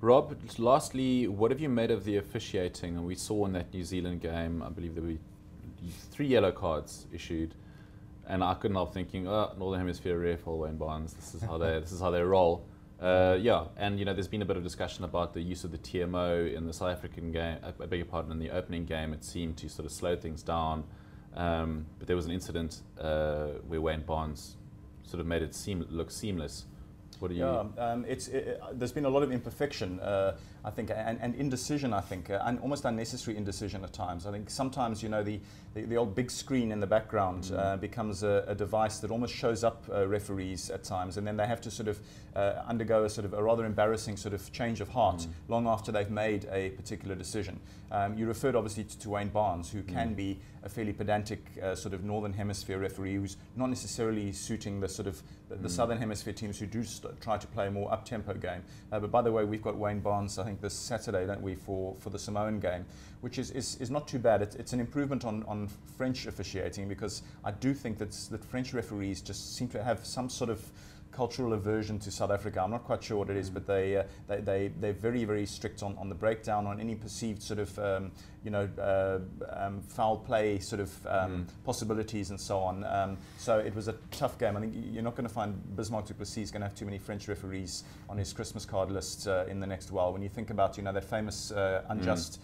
Rob, lastly, what have you made of the officiating? And we saw in that New Zealand game, I believe there were 3 yellow cards issued, and I couldn't help thinking, oh, Northern Hemisphere ref, Wayne Barnes, this is how they roll. Yeah, and there's been a bit of discussion about the use of the TMO in the South African game. I beg your pardon, in the opening game, it seemed to sort of slow things down. But there was an incident where Wayne Barnes sort of made it look seamless. What do you? Yeah, there's been a lot of imperfection, I think, and indecision, I think, and almost unnecessary indecision at times. I think sometimes, the old big screen in the background becomes a device that almost shows up referees at times, and then they have to sort of undergo a rather embarrassing sort of change of heart long after they've made a particular decision. You referred obviously to Wayne Barnes, who can be a fairly pedantic sort of Northern Hemisphere referee who's not necessarily suiting the sort of the Southern Hemisphere teams who do try to play a more up-tempo game. But by the way, we've got Wayne Barnes, I think, this Saturday, don't we, for the Samoan game, which is not too bad. It's an improvement on French officiating, because I do think that French referees just seem to have some sort of cultural aversion to South Africa. I'm not quite sure what it is, but they're very, very strict on the breakdown, on any perceived sort of foul play sort of possibilities and so on. So it was a tough game. I think you're not going to find Bismarck du Plessis is going to have too many French referees on his Christmas card list in the next while. When you think about that famous unjust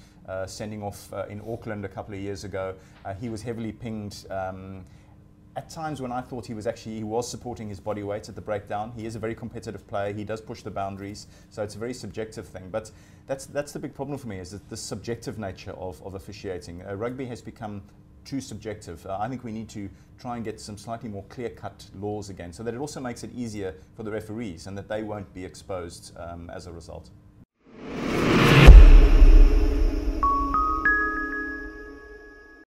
sending off in Auckland a couple of years ago, he was heavily pinged. At times when I thought he was supporting his body weight at the breakdown. He is a very competitive player. He does push the boundaries, so it's a very subjective thing. But that's the big problem for me, is that the subjective nature of officiating. Rugby has become too subjective. I think we need to try and get some slightly more clear-cut laws again, so that it also makes it easier for the referees and that they won't be exposed as a result.